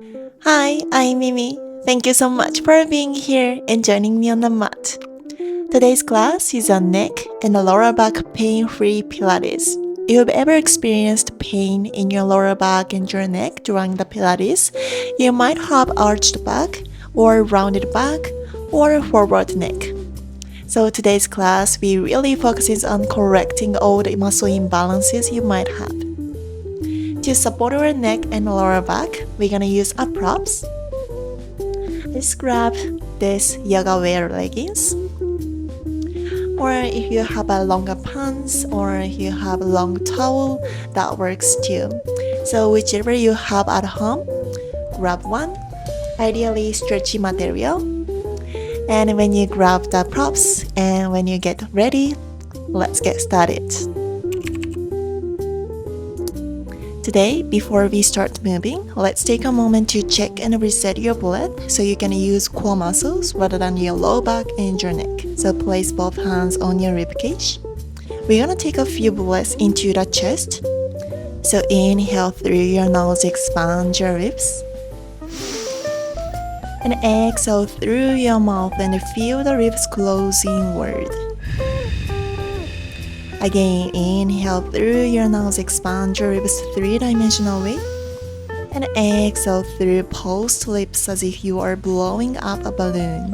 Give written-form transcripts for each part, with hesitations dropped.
Hi, I'm Mimi. Thank you so much for being here and joining me on the mat. Today's class is on neck and lower back pain-free Pilates. If you've ever experienced pain in your lower back and your neck during the Pilates, you might have arched back or rounded back or forward neck. So today's class, we really focuses on correcting all the muscle imbalances you might have. To support our neck and lower back, we're gonna use our props. Let's grab this yoga wear leggings. Or if you have a longer pants or if you have a long towel, that works too. So whichever you have at home, grab one, ideally stretchy material. And when you grab the props and when you get ready, let's get started. Today, before we start moving, let's take a moment to check and reset your breath so you can use core muscles rather than your low back and your neck. So place both hands on your ribcage. We're gonna take a few breaths into the chest. So inhale through your nose, expand your ribs. And exhale through your mouth and feel the ribs close inward. Again, inhale through your nose, expand your ribs three-dimensional way. And exhale through pursed lips as if you are blowing up a balloon.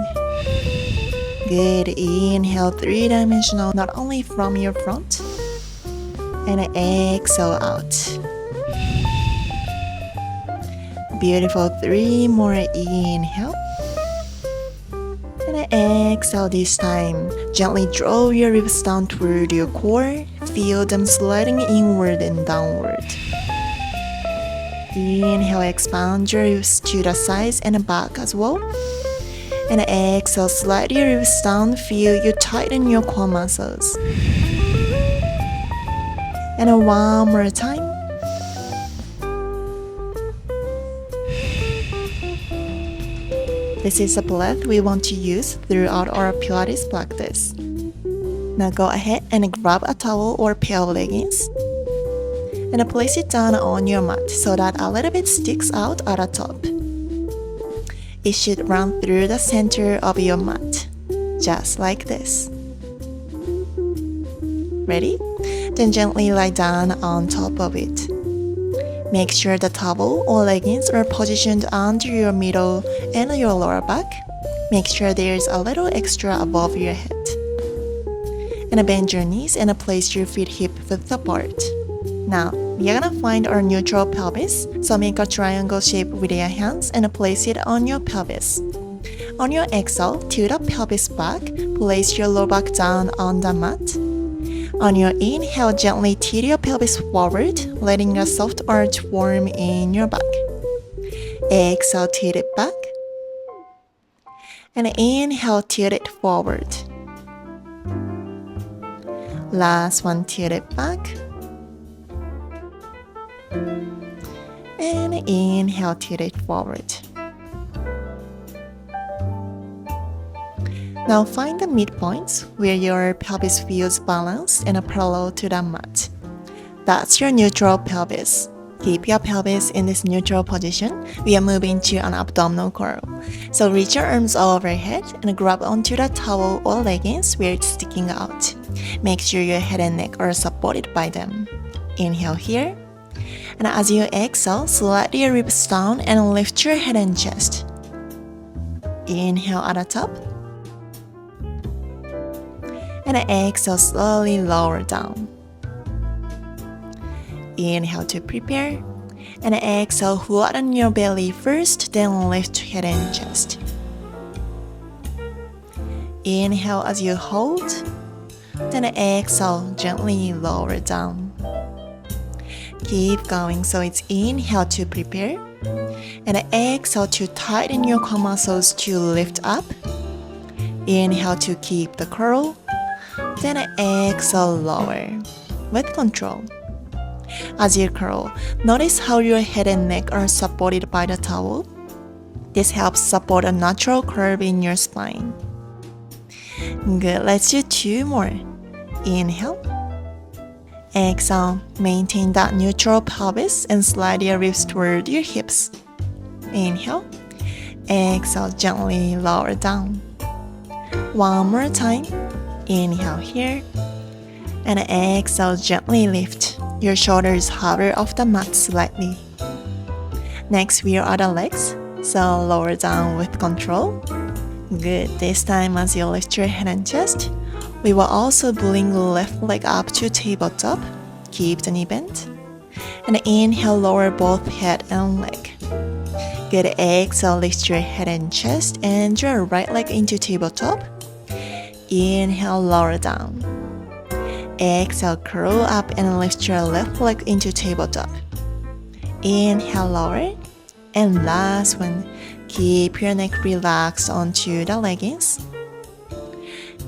Good, inhale three-dimensional, not only from your front. And exhale out. Beautiful, three more, inhale. And exhale this time. Gently draw your ribs down toward your core. Feel them sliding inward and downward. Inhale, expand your ribs to the sides and back as well. And exhale, slide your ribs down. Feel you tighten your core muscles. And one more time. This is a breath we want to use throughout our Pilates practice. Now go ahead and grab a towel or pair of leggings and place it down on your mat so that a little bit sticks out at the top. It should run through the center of your mat, just like this. Ready? Then gently lie down on top of it. Make sure the towel or leggings are positioned under your middle and your lower back. Make sure there's a little extra above your head. And bend your knees and place your feet hip-width apart. Now, we're gonna find our neutral pelvis, so make a triangle shape with your hands and place it on your pelvis. On your exhale, tilt the pelvis back, place your lower back down on the mat. On your inhale, gently tilt your pelvis forward, letting a soft arch form in your back. Exhale, tilt it back. And inhale, tilt it forward. Last one, tilt it back. And inhale, tilt it forward. Now find the midpoints where your pelvis feels balanced and parallel to the mat. That's your neutral pelvis. Keep your pelvis in this neutral position. We are moving to an abdominal curl. So reach your arms overhead and grab onto the towel or leggings where it's sticking out. Make sure your head and neck are supported by them. Inhale here. And as you exhale, slide your ribs down and lift your head and chest. Inhale at the top. And exhale, slowly lower down. Inhale to prepare. And exhale, flatten your belly first, then lift head and chest. Inhale as you hold. Then exhale, gently lower down. Keep going, so it's inhale to prepare. And exhale to tighten your core muscles to lift up. Inhale to keep the curl. Then exhale, lower, with control. As you curl, notice how your head and neck are supported by the towel. This helps support a natural curve in your spine. Good, let's do two more. Inhale. Exhale, maintain that neutral pelvis and slide your ribs toward your hips. Inhale. Exhale, gently lower down. One more time. Inhale here. And exhale, gently lift. Your shoulders hover off the mat slightly. Next, we are the legs. So lower down with control. Good. This time as you lift your head and chest, we will also bring left leg up to tabletop. Keep the knee bent. And inhale, lower both head and leg. Good. Exhale, lift your head and chest and your right leg into tabletop. Inhale, lower down. Exhale, curl up and lift your left leg into tabletop. Inhale, lower. And last one, keep your neck relaxed onto the leggings.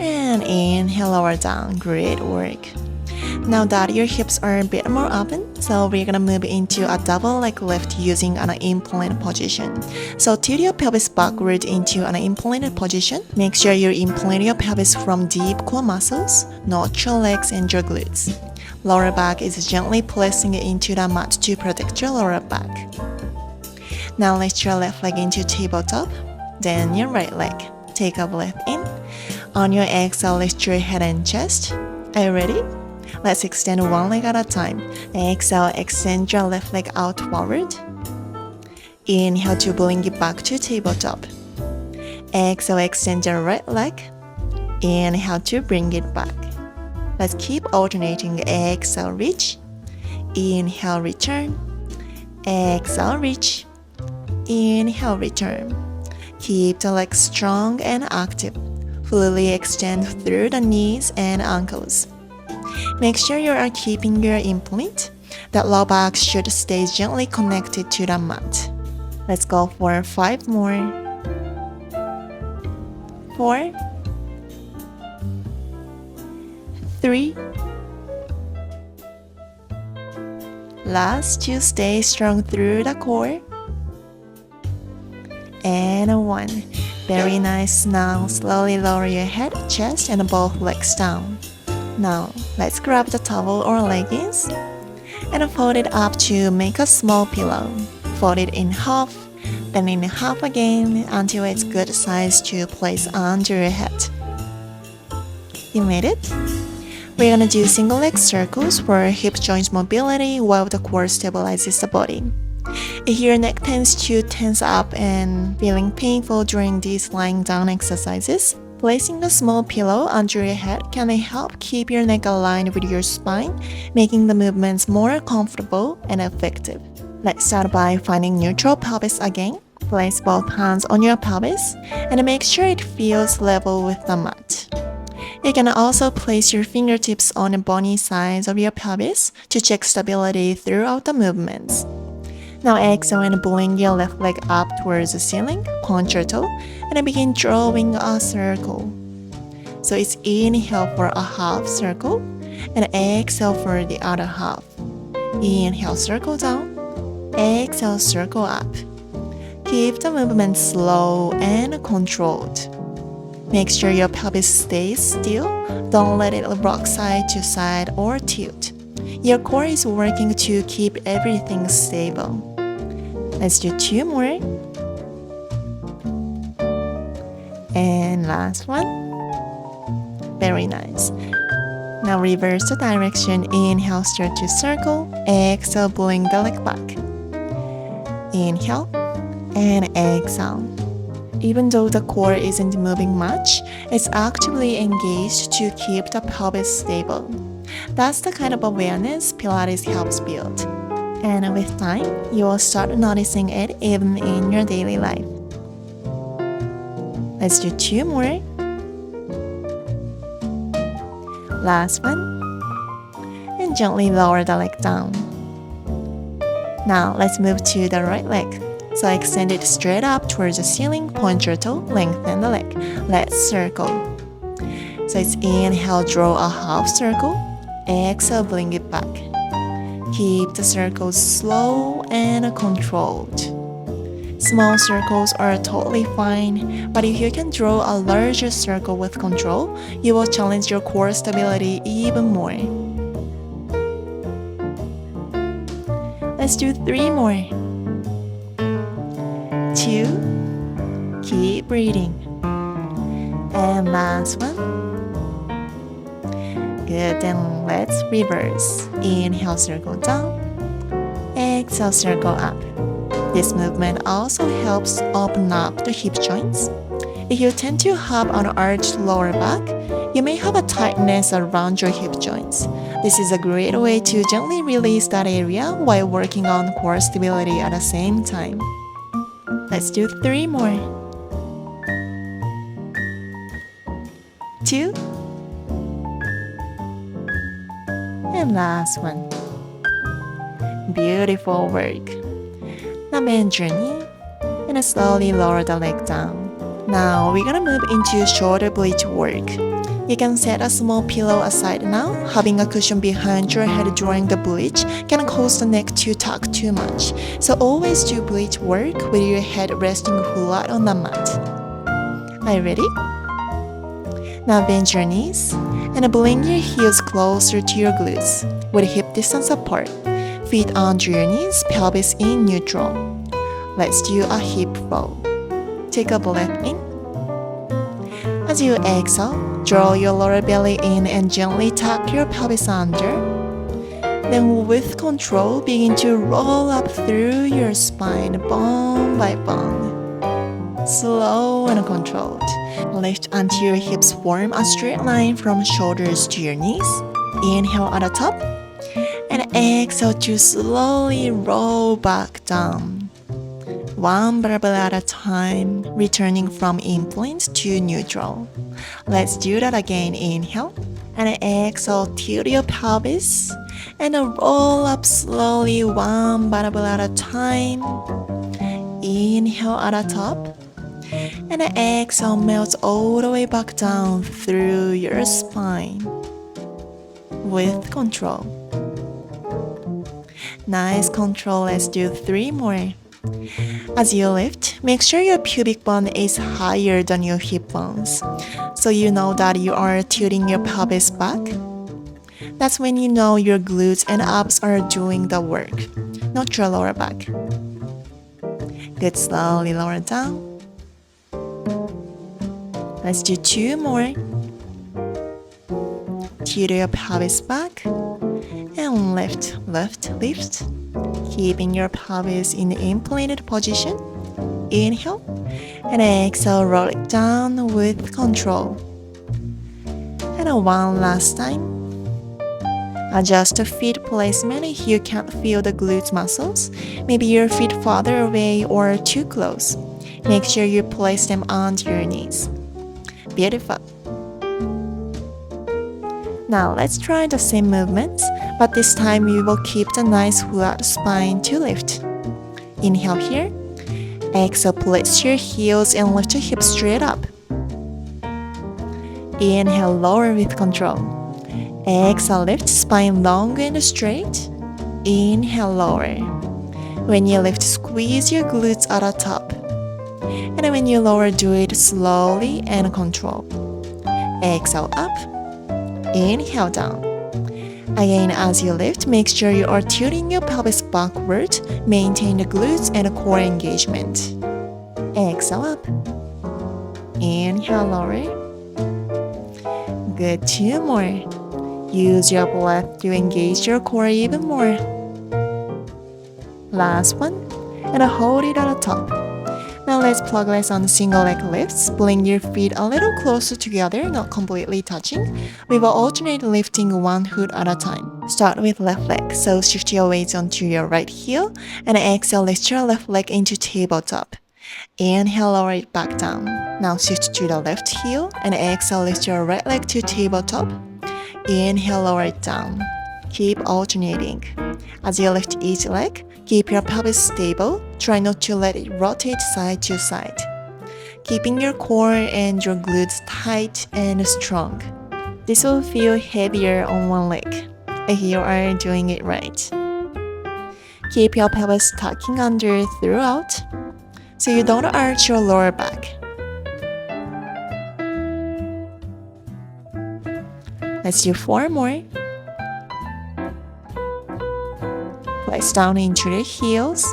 And inhale, lower down. Great work. Now that your hips are a bit more open, so we're gonna move into a double leg lift using an implant position. So tilt your pelvis backward into an implanted position. Make sure you implant your pelvis from deep core muscles, not your legs and your glutes. Lower back is gently pressing into the mat to protect your lower back. Now lift your left leg into tabletop, then your right leg. Take a breath in. On your exhale, lift your head and chest. Are you ready? Let's extend one leg at a time. Exhale, extend your left leg out forward. Inhale to bring it back to tabletop. Exhale, extend your right leg. Inhale to bring it back. Let's keep alternating. Exhale, reach. Inhale, return. Exhale, reach. Inhale, return. Keep the legs strong and active. Fully extend through the knees and ankles. Make sure you are keeping your implant. That low back should stay gently connected to the mat. Let's go for 5 more. 4, 3. Last 2, stay strong through the core. And 1. Very nice. Now slowly lower your head, chest, and both legs down. Now let's grab the towel or leggings and fold it up to make a small pillow. Fold it in half, then in half again until it's good size to place under your head. You made it? We're gonna do single leg circles for hip joint mobility while the core stabilizes the body. If your neck tends to tense up and feeling painful during these lying down exercises, placing a small pillow under your head can help keep your neck aligned with your spine, making the movements more comfortable and effective. Let's start by finding neutral pelvis again. Place both hands on your pelvis and make sure it feels level with the mat. You can also place your fingertips on the bony sides of your pelvis to check stability throughout the movements. Now exhale and bring your left leg up towards the ceiling, point your toe, and begin drawing a circle. So it's inhale for a half circle, and exhale for the other half. Inhale, circle down, exhale, circle up. Keep the movement slow and controlled. Make sure your pelvis stays still, don't let it rock side to side or tilt. Your core is working to keep everything stable. Let's do 2 more. And last one. Very nice. Now reverse the direction. Inhale, start to circle. Exhale, bring the leg back. Inhale and exhale. Even though the core isn't moving much, it's actively engaged to keep the pelvis stable. That's the kind of awareness Pilates helps build. And with time, you will start noticing it even in your daily life. Let's do 2 more. Last one. And gently lower the leg down. Now let's move to the right leg. So extend it straight up towards the ceiling, point your toe, lengthen the leg. Let's circle. So it's inhale, draw a half circle. Exhale, bring it back. Keep the circles slow and controlled. Small circles are totally fine, but if you can draw a larger circle with control, you will challenge your core stability even more. Let's do 3 more. 2. Keep breathing. And last one. Good, then let's reverse. Inhale, circle down. Exhale, circle up. This movement also helps open up the hip joints. If you tend to have an arched lower back, you may have a tightness around your hip joints. This is a great way to gently release that area while working on core stability at the same time. Let's do 3 more. 2. And last one. Beautiful work. Now bend your knee and slowly lower the leg down. Now we're gonna move into shoulder blade work. You can set a small pillow aside now. Having a cushion behind your head during the bridge can cause the neck to tuck too much. So always do bridge work with your head resting flat on the mat. Are you ready? Now bend your knees and bring your heels closer to your glutes with hip distance apart. Feet under your knees, pelvis in neutral. Let's do a hip roll. Take a breath in. As you exhale, draw your lower belly in and gently tuck your pelvis under. Then with control, begin to roll up through your spine, bone by bone. Slow and controlled. Lift until your hips form a straight line from shoulders to your knees. Inhale at the top. And exhale to slowly roll back down. One vertebra at a time, returning from inclined to neutral. Let's do that again. Inhale and exhale, tilt your pelvis and roll up slowly, one vertebra at a time. Inhale at the top and exhale, melt all the way back down through your spine with control. Nice control. Let's do 3 more. As you lift, make sure your pubic bone is higher than your hip bones, so you know that you are tilting your pelvis back. That's when you know your glutes and abs are doing the work, not your lower back. Good, slowly lower down. Let's do 2 more. Tilt your pelvis back and lift, lift, lift. Keeping your pelvis in the implanted position. Inhale and exhale, roll it down with control. And one last time. Adjust the feet placement if you can't feel the glutes muscles. Maybe your feet farther away or too close. Make sure you place them onto your knees. Beautiful. Now let's try the same movements, but this time we will keep the nice flat spine to lift. Inhale here. Exhale, place your heels and lift your hips straight up. Inhale, lower with control. Exhale, lift, spine long and straight. Inhale, lower. When you lift, squeeze your glutes at the top. And when you lower, do it slowly and control. Exhale, up. Inhale, down. Again, as you lift, make sure you are tilting your pelvis backward. Maintain the glutes and core engagement. Exhale, up. Inhale, lower. Good, 2 more. Use your breath to engage your core even more. Last one, and hold it at the top. Now let's progress on single leg lifts. Bring your feet a little closer together, not completely touching. We will alternate lifting one foot at a time. Start with left leg, so shift your weight onto your right heel, and exhale, lift your left leg into tabletop. Inhale, lower it back down. Now shift to the left heel, and exhale, lift your right leg to tabletop. Inhale, lower it down. Keep alternating. As you lift each leg, keep your pelvis stable. Try not to let it rotate side to side. Keeping your core and your glutes tight and strong. This will feel heavier on one leg if you are doing it right. Keep your pelvis tucking under throughout so you don't arch your lower back. Let's do 4 more. Place down into the heels.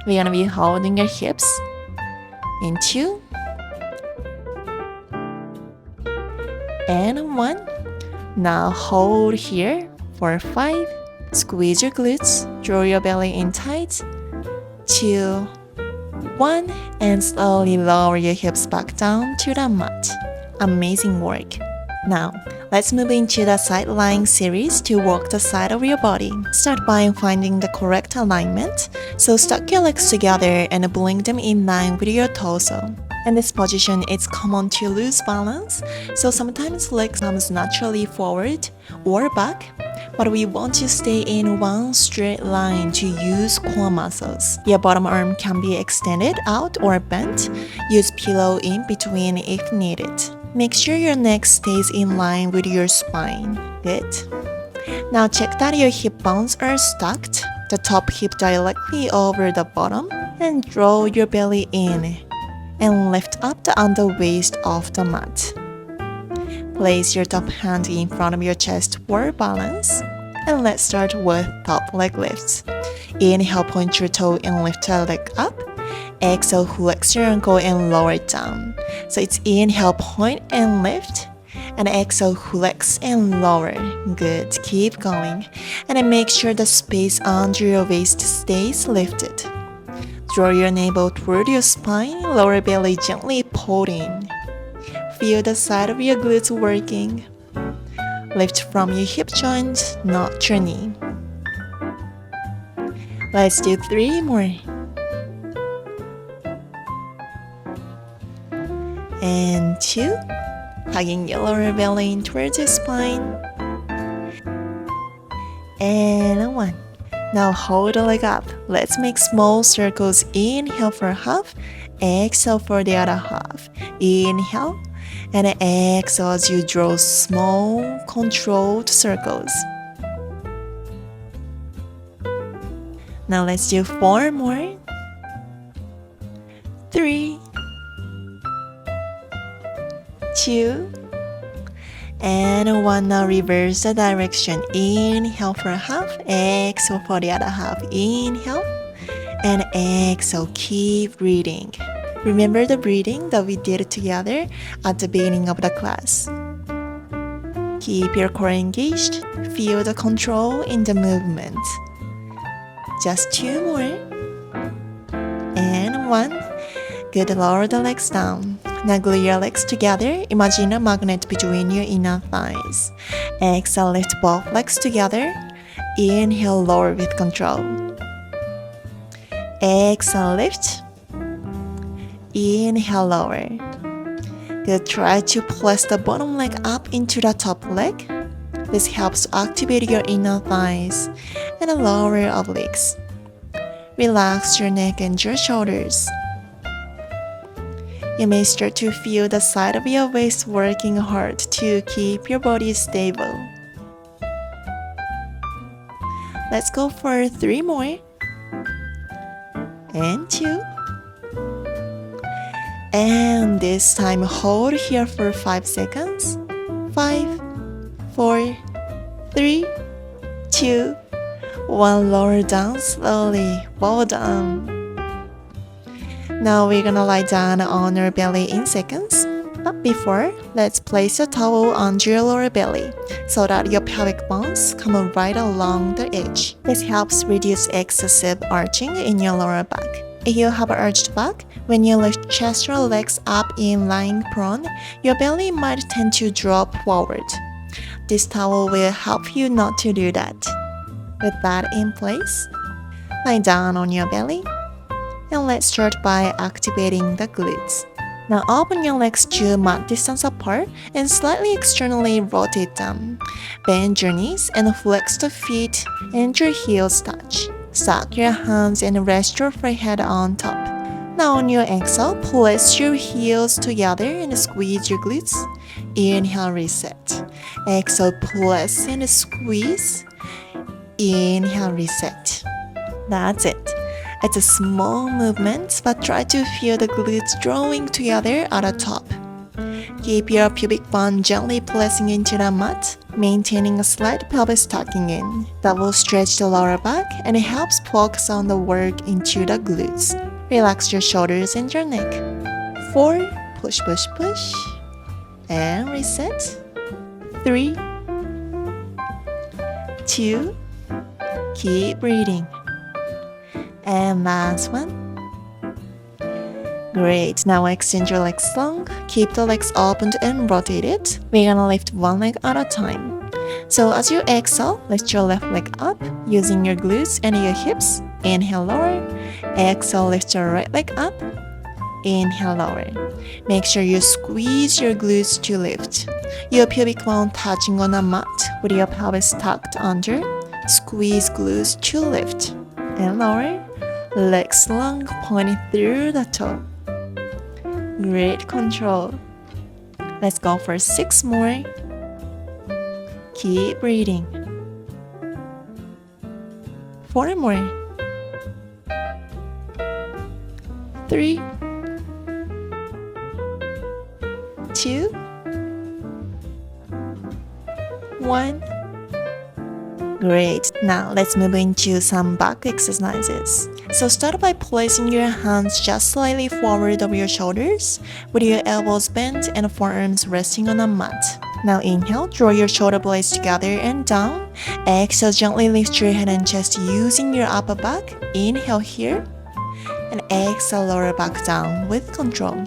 We're gonna be holding your hips in 2 and 1. Now hold here for 5. Squeeze your glutes, draw your belly in tight. 2, 1, and slowly lower your hips back down to the mat. Amazing work. Now, let's move into the side lying series to work the side of your body. Start by finding the correct alignment. So stack your legs together and bring them in line with your torso. In this position, it's common to lose balance, so sometimes legs comes naturally forward or back, but we want to stay in one straight line to use core muscles. Your bottom arm can be extended out or bent. Use pillow in between if needed. Make sure your neck stays in line with your spine. Good. Now check that your hip bones are stacked, the top hip directly over the bottom, and draw your belly in and lift up the under waist off the mat. Place your top hand in front of your chest for balance. And let's start with top leg lifts. Inhale, point your toe and lift your leg up. Exhale, flex your ankle and lower it down. So it's inhale, point and lift. And exhale, flex and lower. Good, keep going. And then make sure the space under your waist stays lifted. Draw your navel toward your spine, lower belly gently pulled in. Feel the side of your glutes working. Lift from your hip joint, not your knee. Let's do 3 more. And 2. Hugging your lower belly in towards your spine. And 1. Now hold the leg up. Let's make small circles. Inhale for half. Exhale for the other half. Inhale. And exhale as you draw small, controlled circles. Now let's do 4 more. 3, 2, and 1. Now reverse the direction. Inhale for half, exhale for the other half. Inhale and exhale. Keep breathing. Remember the breathing that we did together at the beginning of the class. Keep your core engaged. Feel the control in the movement. Just 2 more. And 1. Good, lower the legs down. Now glue your legs together. Imagine a magnet between your inner thighs. Exhale, lift both legs together. Inhale, lower with control. Exhale, lift. Inhale, lower. Good, try to place the bottom leg up into the top leg. This helps to activate your inner thighs and the lower obliques. Relax your neck and your shoulders. You may start to feel the side of your waist working hard to keep your body stable. Let's go for 3 more. And 2. And this time hold here for 5 seconds. 5, 4, 3, 2, 1. Lower down slowly. Well done. Now we're gonna lie down on our belly in seconds. But before, let's place a towel under your lower belly so that your pelvic bones come right along the edge. This helps reduce excessive arching in your lower back. If you have an arched back, when you lift chest or legs up in lying prone, your belly might tend to drop forward. This towel will help you not to do that. With that in place, lie down on your belly. And let's start by activating the glutes. Now open your legs to mat distance apart and slightly externally rotate them. Bend your knees and flex the feet and your heels touch. Stack your hands and rest your forehead on top. Now on your exhale, place your heels together and squeeze your glutes. Inhale, reset. Exhale, press and squeeze. Inhale, reset. That's it. It's a small movement, but try to feel the glutes drawing together at the top. Keep your pubic bone gently pressing into the mat. maintaining a slight pelvis tucking in. That will stretch the lower back and it helps focus on the work into the glutes. Relax your shoulders and your neck. 4, push, push, push, and reset. 3, 2, keep breathing. And last one. Great, now extend your legs long, keep the legs opened and rotated. We're gonna lift one leg at a time. So as you exhale, lift your left leg up using your glutes and your hips. Inhale, lower. Exhale, lift your right leg up. Inhale, lower. Make sure you squeeze your glutes to lift. Your pubic bone touching on the mat with your pelvis tucked under. Squeeze glutes to lift. And lower. Legs long, pointing through the toe. Great control. Let's go for 6 more. Keep breathing. 4 more. 3, 2, 1. Great. Now let's move into some back exercises. So start by placing your hands just slightly forward of your shoulders with your elbows bent and forearms resting on the mat. Now inhale, draw your shoulder blades together and down. Exhale, gently lift your head and chest using your upper back. Inhale here. And exhale, lower back down with control.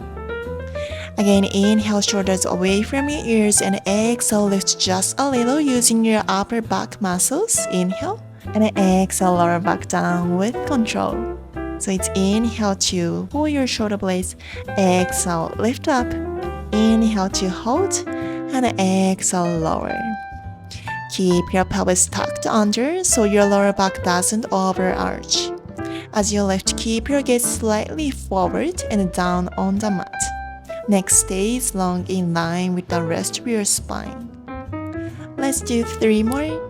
Again, inhale, shoulders away from your ears and exhale, lift just a little using your upper back muscles. Inhale. And exhale, lower back down with control. So it's inhale to pull your shoulder blades. Exhale, lift up. Inhale to hold. And exhale, lower. Keep your pelvis tucked under so your lower back doesn't overarch. As you lift, keep your gaze slightly forward and down on the mat. Neck stays long in line with the rest of your spine. Let's do 3 more.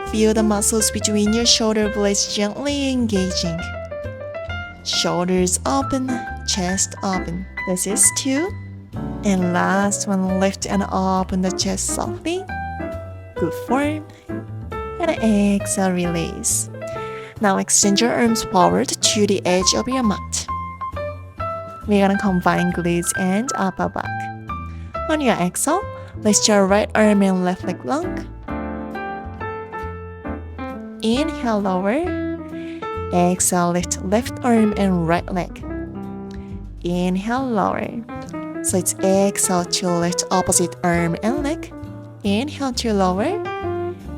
Feel the muscles between your shoulder blades gently engaging. Shoulders open, chest open. This is 2. And last one, lift and open the chest softly. Good form. And exhale, release. Now extend your arms forward to the edge of your mat. We're gonna combine glutes and upper back. On your exhale, lift your right arm and left leg long. Inhale, lower. Exhale, lift left arm and right leg. Inhale, lower. So it's exhale to lift opposite arm and leg. Inhale to lower.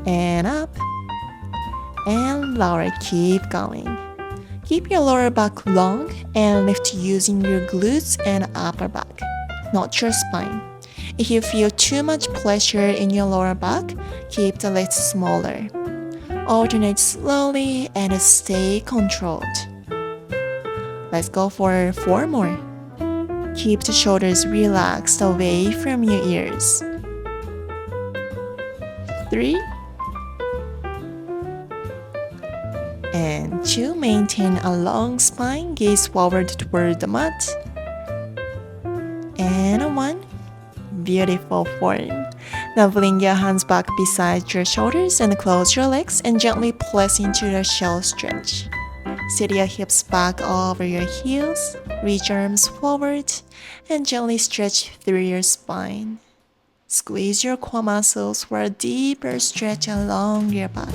And up. And lower. Keep going. Keep your lower back long and lift using your glutes and upper back, not your spine. If you feel too much pressure in your lower back, keep the lift smaller. Alternate slowly and stay controlled. Let's go for 4 more. Keep the shoulders relaxed away from your ears. 3. And 2, maintain a long spine, gaze forward toward the mat. And 1, beautiful form. Now bring your hands back beside your shoulders and close your legs and gently press into the shell stretch. Sit your hips back over your heels, reach arms forward, and gently stretch through your spine. Squeeze your core muscles for a deeper stretch along your back.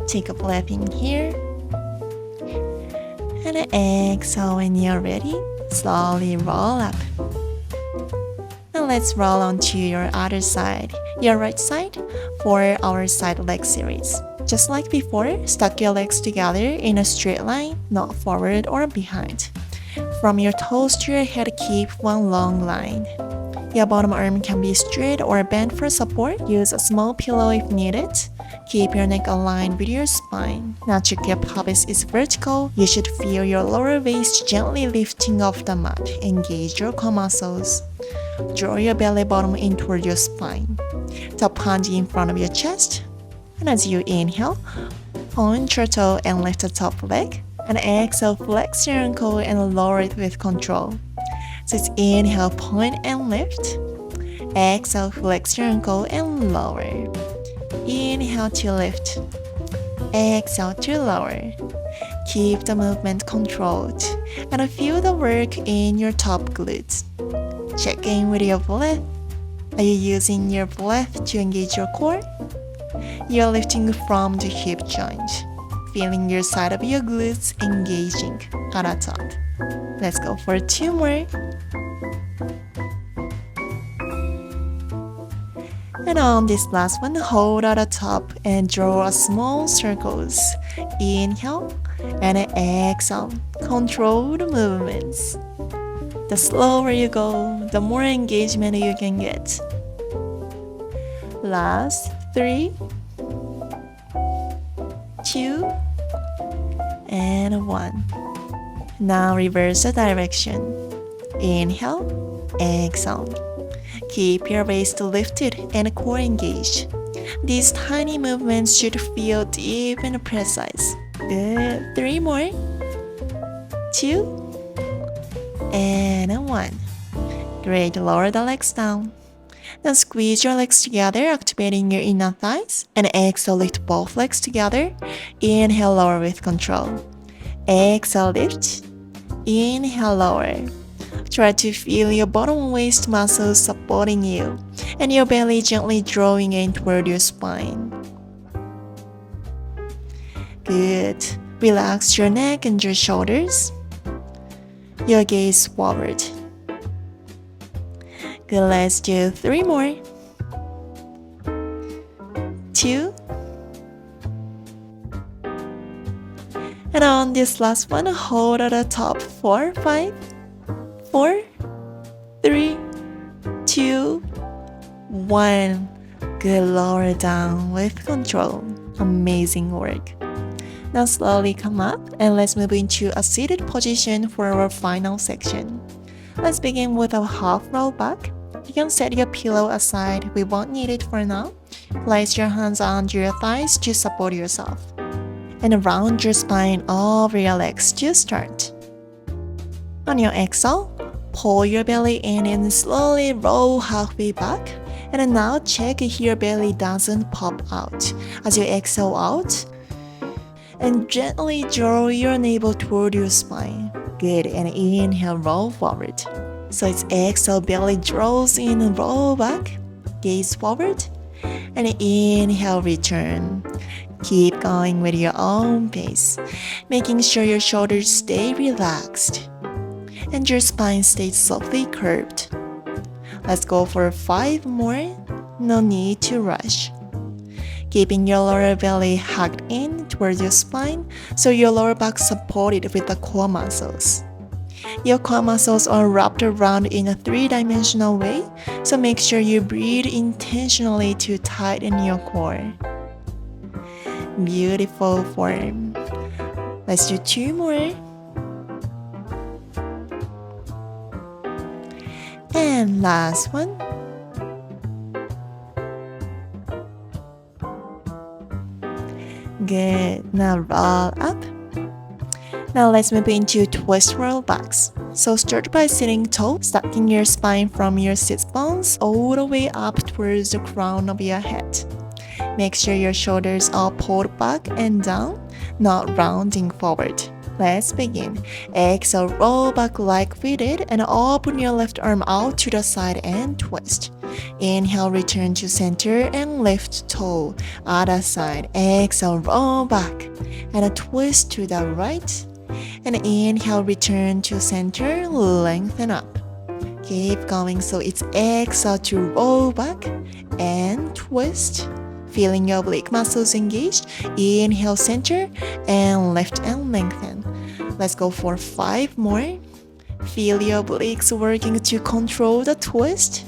Take a breath in here. And exhale when you're ready. Slowly roll up. Now let's roll onto your other side, your right side, for our side leg series. Just like before, stack your legs together in a straight line, not forward or behind. From your toes to your head, keep one long line. Your bottom arm can be straight or bent for support. Use a small pillow if needed. Keep your neck aligned with your spine. Now check your pelvis is vertical. You should feel your lower waist gently lifting off the mat. Engage your core muscles. Draw your belly button in toward your spine. Top hand in front of your chest. And as you inhale, point your toe and lift the top leg. And exhale, flex your ankle and lower it with control. So it's inhale, point and lift. Exhale, flex your ankle and lower. Inhale to lift. Exhale to lower. Keep the movement controlled and feel the work in your top glutes. Check in with your breath. Are you using your breath to engage your core? You're lifting from the hip joint, feeling your side of your glutes engaging at the top. Let's go for 2 more. And on this last one, hold at the top and draw a small circles. Inhale and exhale. Control the movements. The slower you go, the more engagement you can get. Last 3, 2, and 1. Now reverse the direction. Inhale, exhale. Keep your waist lifted and core engaged. These tiny movements should feel deep and precise. Good. 3 more. 2, and 1. Great. Lower the legs down. Now squeeze your legs together, activating your inner thighs. And exhale, lift both legs together. Inhale, lower with control. Exhale, lift. Inhale, lower. Try to feel your bottom waist muscles supporting you and your belly gently drawing in toward your spine. Good. Relax your neck and your shoulders. Your gaze forward. Good, let's do 3 more. 2. And on this last one, hold at the top. 4, 5, 4, 3, 2, 1. Good, lower down with control. Amazing work. Now slowly come up and let's move into a seated position for our final section. Let's begin with a half roll back. You can set your pillow aside, we won't need it for now. Place your hands under your thighs to support yourself. And round your spine over your legs to start. On your exhale, pull your belly in and slowly roll halfway back. And now check if your belly doesn't pop out. As you exhale out, and gently draw your navel toward your spine. Good, and inhale, roll forward. So it's exhale, belly draws in and roll back. Gaze forward. And inhale, return. Keep going with your own pace, making sure your shoulders stay relaxed and your spine stays softly curved. Let's go for 5 more. No need to rush. Keeping your lower belly hugged in towards your spine so your lower back supported with the core muscles. Your core muscles are wrapped around in a 3-dimensional way, so make sure you breathe intentionally to tighten your core. Beautiful form. Let's do 2 more. And last one. Good. Now roll up. Now let's move into twist roll backs. So start by sitting tall, stacking your spine from your sit bones all the way up towards the crown of your head. Make sure your shoulders are pulled back and down, not rounding forward. Let's begin. Exhale, roll back like we did and open your left arm out to the side and twist. Inhale, return to center and lift tall. Other side. Exhale, roll back and a twist to the right. And inhale, return to center, lengthen up. Keep going. So it's exhale to roll back and twist. Feeling your oblique muscles engaged. Inhale, center and lift and lengthen. Let's go for 5 more. Feel your obliques working to control the twist.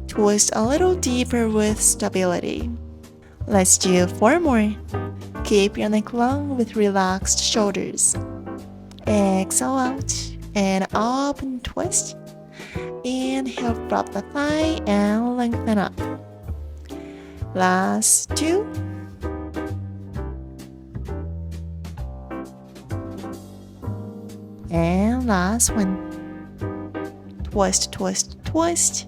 Twist a little deeper with stability. Let's do 4 more. Keep your neck long with relaxed shoulders. Exhale out and up and twist. Inhale, drop the thigh and lengthen up. Last 2. And last one. twist, twist, twist.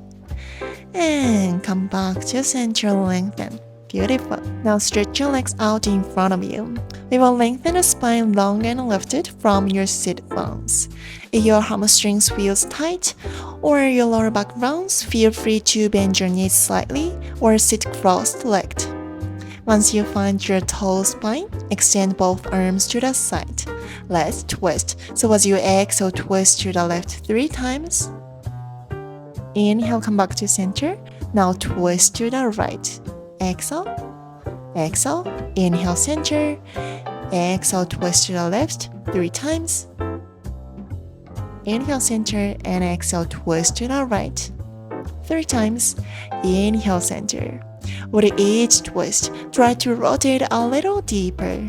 And come back to center, lengthen. Beautiful. Now stretch your legs out in front of you. We will lengthen the spine long and lifted from your sit bones. If your hamstrings feels tight or your lower back rounds, feel free to bend your knees slightly or sit cross-legged. Once you find your tall spine, extend both arms to the side. Let's twist. So as you exhale, twist to the left 3 times. Inhale, come back to center. Now twist to the right. Exhale, exhale, inhale, center. Exhale, twist to the left 3 times. Inhale, center, and exhale, twist to the right 3 times. Inhale, center. With each twist, try to rotate a little deeper,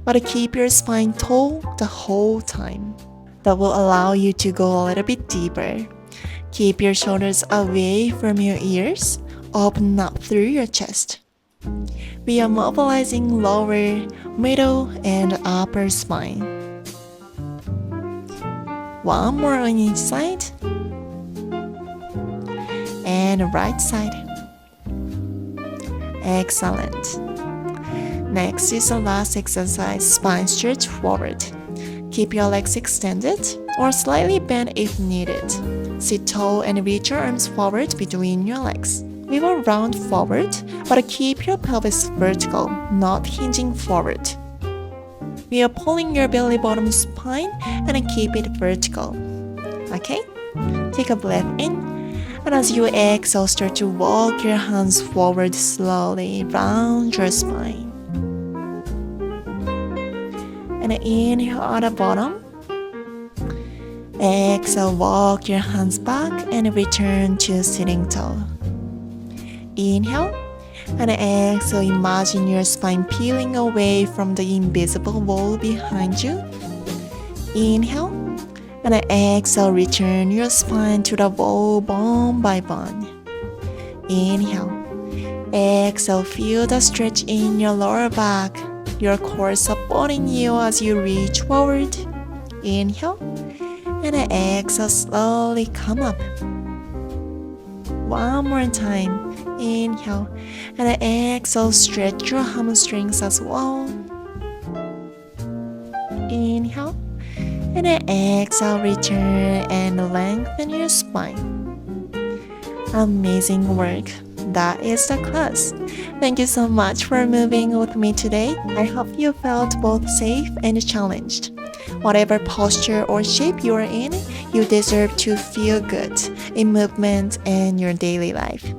but keep your spine tall the whole time. That will allow you to go a little bit deeper. Keep your shoulders away from your ears, open up through your chest. We are mobilizing lower, middle, and upper spine. One more on each side. And right side. Excellent. Next is the last exercise, spine stretch forward. Keep your legs extended or slightly bent if needed. Sit tall and reach your arms forward between your legs. We will round forward, but keep your pelvis vertical, not hinging forward. We are pulling your belly bottom spine and keep it vertical. Okay? Take a breath in, and as you exhale, start to walk your hands forward slowly, round your spine. And inhale at the bottom. Exhale, walk your hands back and return to sitting tall. Inhale, and exhale, imagine your spine peeling away from the invisible wall behind you. Inhale, and exhale, return your spine to the wall bone by bone. Inhale, exhale, feel the stretch in your lower back, your core supporting you as you reach forward. Inhale, and exhale, slowly come up. One more time. Inhale, and exhale, stretch your hamstrings as well. Inhale, and exhale, return and lengthen your spine. Amazing work. That is the class. Thank you so much for moving with me today. I hope you felt both safe and challenged. Whatever posture or shape you are in, you deserve to feel good in movement and your daily life.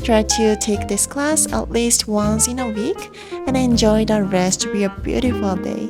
Try to take this class at least once in a week and enjoy the rest of your beautiful day.